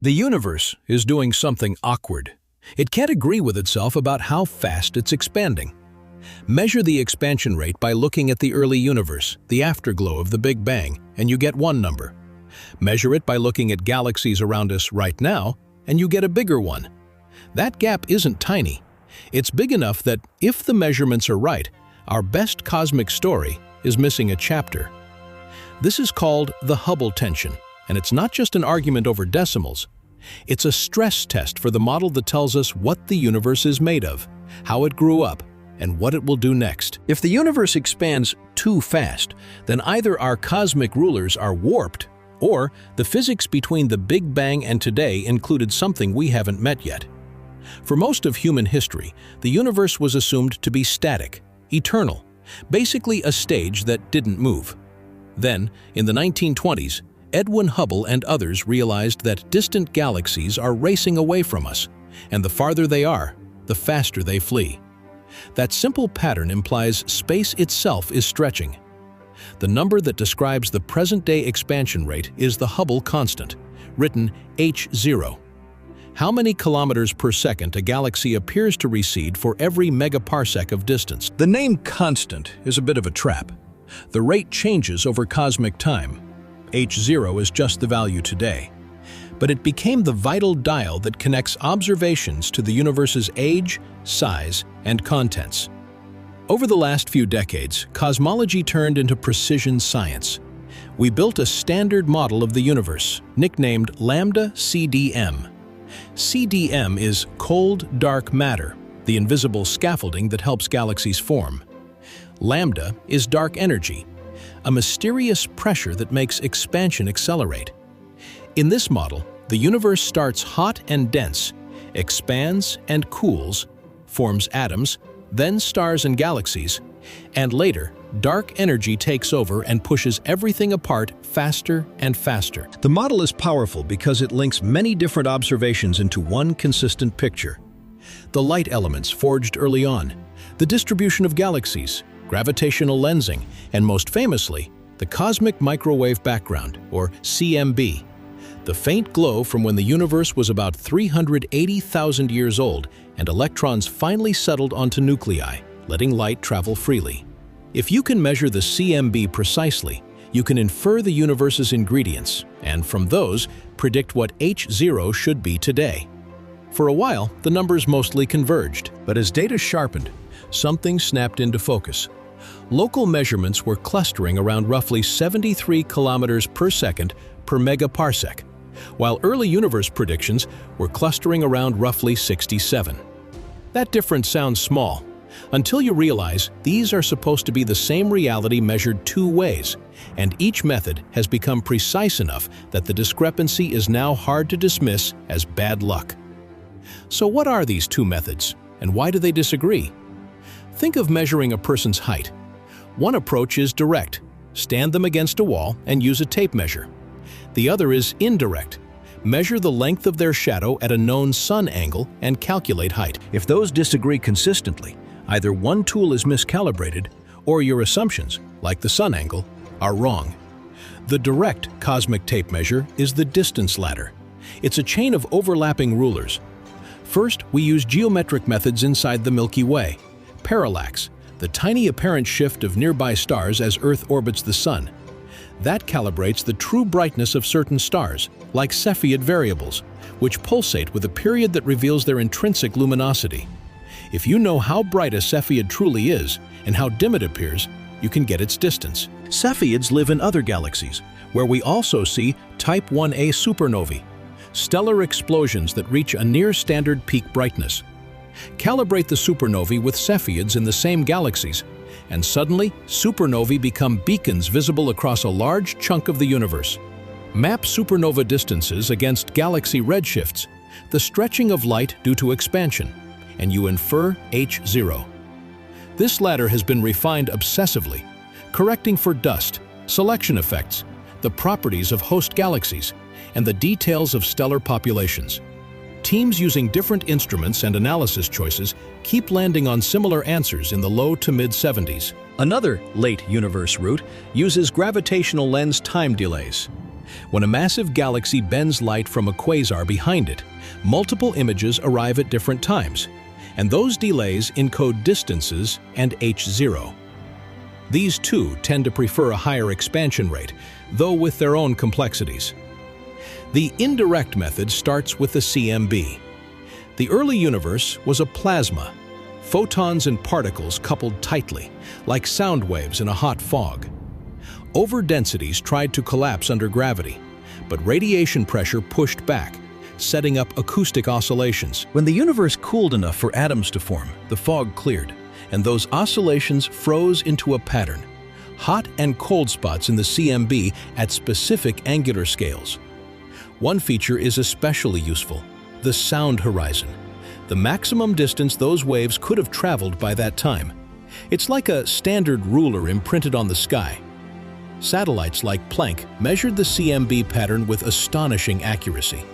The universe is doing something awkward. It can't agree with itself about how fast it's expanding. Measure the expansion rate by looking at the early universe, the afterglow of the Big Bang, and you get one number. Measure it by looking at galaxies around us right now, and you get a bigger one. That gap isn't tiny. It's big enough that, if the measurements are right, our best cosmic story is missing a chapter. This is called the Hubble tension, and it's not just an argument over decimals. It's a stress test for the model that tells us what the universe is made of, how it grew up, and what it will do next. If the universe expands too fast, then either our cosmic rulers are warped, or the physics between the Big Bang and today included something we haven't met yet. For most of human history, the universe was assumed to be static, eternal, basically a stage that didn't move. Then, in the 1920s, Edwin Hubble and others realized that distant galaxies are racing away from us, and the farther they are, the faster they flee. That simple pattern implies space itself is stretching. The number that describes the present-day expansion rate is the Hubble constant, written h0. How many kilometers per second a galaxy appears to recede for every megaparsec of distance? The name constant is a bit of a trap. The rate changes over cosmic time. h0 is just the value today. But it became the vital dial that connects observations to the universe's age, size, and contents. Over the last few decades, cosmology turned into precision science. We built a standard model of the universe, nicknamed Lambda CDM. CDM is cold, dark matter, the invisible scaffolding that helps galaxies form. Lambda is dark energy, a mysterious pressure that makes expansion accelerate. In this model, the universe starts hot and dense, expands and cools, forms atoms, then stars and galaxies, and later, dark energy takes over and pushes everything apart faster and faster. The model is powerful because it links many different observations into one consistent picture. The light elements forged early on, the distribution of galaxies, gravitational lensing, and most famously, the cosmic microwave background, or CMB. The faint glow from when the universe was about 380,000 years old and electrons finally settled onto nuclei, letting light travel freely. If you can measure the CMB precisely, you can infer the universe's ingredients, and from those, predict what h0 should be today. For a while, the numbers mostly converged, but as data sharpened, something snapped into focus. Local measurements were clustering around roughly 73 kilometers per second per megaparsec, while early universe predictions were clustering around roughly 67. That difference sounds small, until you realize these are supposed to be the same reality measured two ways, and each method has become precise enough that the discrepancy is now hard to dismiss as bad luck. So what are these two methods, and why do they disagree? Think of measuring a person's height. One approach is direct. Stand them against a wall and use a tape measure. The other is indirect. Measure the length of their shadow at a known sun angle and calculate height. If those disagree consistently, either one tool is miscalibrated or your assumptions, like the sun angle, are wrong. The direct cosmic tape measure is the distance ladder. It's a chain of overlapping rulers. First, we use geometric methods inside the Milky Way. Parallax, the tiny apparent shift of nearby stars as Earth orbits the Sun. That calibrates the true brightness of certain stars, like Cepheid variables, which pulsate with a period that reveals their intrinsic luminosity. If you know how bright a Cepheid truly is and how dim it appears, you can get its distance. Cepheids live in other galaxies, where we also see Type 1a supernovae, stellar explosions that reach a near-standard peak brightness. Calibrate the supernovae with Cepheids in the same galaxies, and suddenly supernovae become beacons visible across a large chunk of the universe. Map supernova distances against galaxy redshifts, the stretching of light due to expansion, and you infer h0. This ladder has been refined obsessively, correcting for dust, selection effects, the properties of host galaxies, and the details of stellar populations. Teams using different instruments and analysis choices keep landing on similar answers in the low to mid-70s. Another late universe route uses gravitational lens time delays. When a massive galaxy bends light from a quasar behind it, multiple images arrive at different times, and those delays encode distances and h0. These too tend to prefer a higher expansion rate, though with their own complexities. The indirect method starts with the CMB. The early universe was a plasma, photons and particles coupled tightly, like sound waves in a hot fog. Overdensities tried to collapse under gravity, but radiation pressure pushed back, setting up acoustic oscillations. When the universe cooled enough for atoms to form, the fog cleared, and those oscillations froze into a pattern. Hot and cold spots in the CMB at specific angular scales. One feature is especially useful: the sound horizon, the maximum distance those waves could have traveled by that time. It's like a standard ruler imprinted on the sky. Satellites like Planck measured the CMB pattern with astonishing accuracy.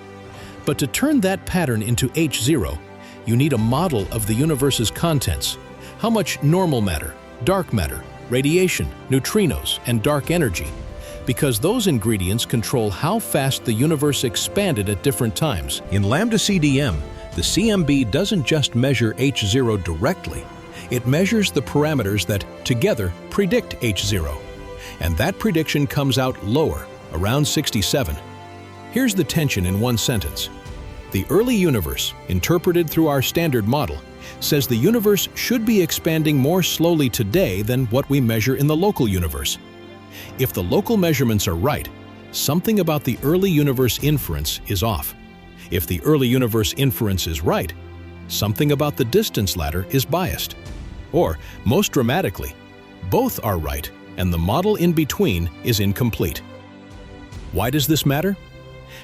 But to turn that pattern into H0, you need a model of the universe's contents: how much normal matter, dark matter, radiation, neutrinos, and dark energy, because those ingredients control how fast the universe expanded at different times. In lambda CDM, the CMB doesn't just measure H0 directly, it measures the parameters that, together, predict H0. And that prediction comes out lower, around 67. Here's the tension in one sentence. The early universe, interpreted through our standard model, says the universe should be expanding more slowly today than what we measure in the local universe. If the local measurements are right, something about the early universe inference is off. If the early universe inference is right, something about the distance ladder is biased. Or, most dramatically, both are right and the model in between is incomplete. Why does this matter?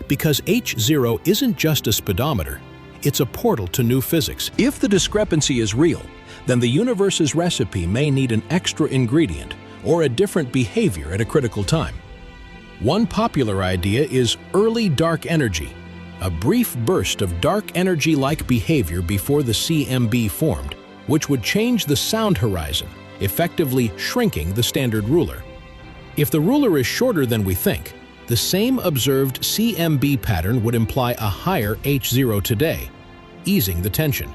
Because H0 isn't just a speedometer, it's a portal to new physics. If the discrepancy is real, then the universe's recipe may need an extra ingredient or a different behavior at a critical time. One popular idea is early dark energy, a brief burst of dark energy-like behavior before the CMB formed, which would change the sound horizon, effectively shrinking the standard ruler. If the ruler is shorter than we think, the same observed CMB pattern would imply a higher H0 today, easing the tension.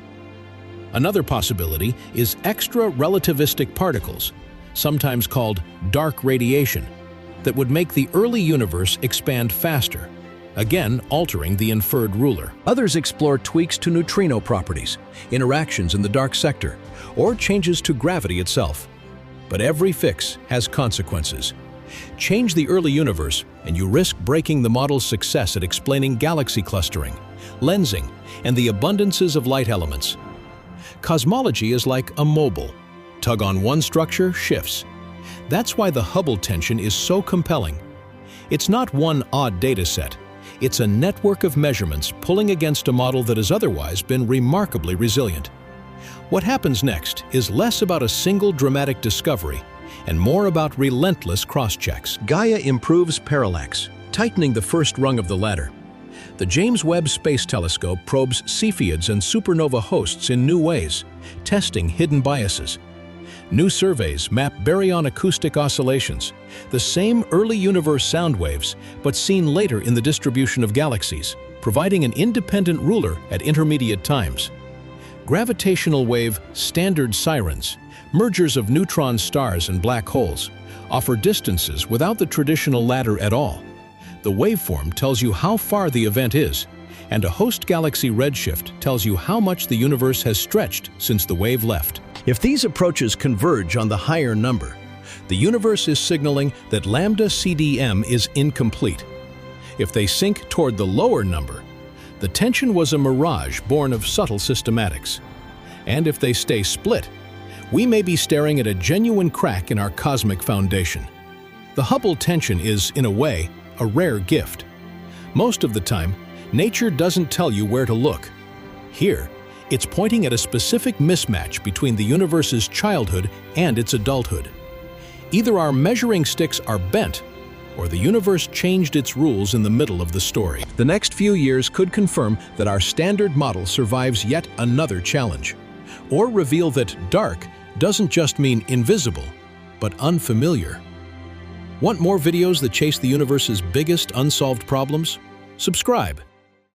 Another possibility is extra relativistic particles, sometimes called dark radiation, that would make the early universe expand faster, again altering the inferred ruler. Others explore tweaks to neutrino properties, interactions in the dark sector, or changes to gravity itself. But every fix has consequences. Change the early universe, and you risk breaking the model's success at explaining galaxy clustering, lensing, and the abundances of light elements. Cosmology is like a mobile. Tug on one structure, shifts. That's why the Hubble tension is so compelling. It's not one odd data set. It's a network of measurements pulling against a model that has otherwise been remarkably resilient. What happens next is less about a single dramatic discovery and more about relentless cross-checks. Gaia improves parallax, tightening the first rung of the ladder. The James Webb Space Telescope probes Cepheids and supernova hosts in new ways, testing hidden biases. New surveys map baryon acoustic oscillations, the same early universe sound waves, but seen later in the distribution of galaxies, providing an independent ruler at intermediate times. Gravitational wave standard sirens, mergers of neutron stars and black holes, offer distances without the traditional ladder at all. The waveform tells you how far the event is, and a host galaxy redshift tells you how much the universe has stretched since the wave left. If these approaches converge on the higher number, the universe is signaling that lambda CDM is incomplete. If they sink toward the lower number, the tension was a mirage born of subtle systematics. And if they stay split, we may be staring at a genuine crack in our cosmic foundation. The Hubble tension is, in a way, a rare gift. Most of the time, nature doesn't tell you where to look. Here, it's pointing at a specific mismatch between the universe's childhood and its adulthood. Either our measuring sticks are bent, or the universe changed its rules in the middle of the story. The next few years could confirm that our standard model survives yet another challenge, or reveal that dark doesn't just mean invisible, but unfamiliar. Want more videos that chase the universe's biggest unsolved problems? Subscribe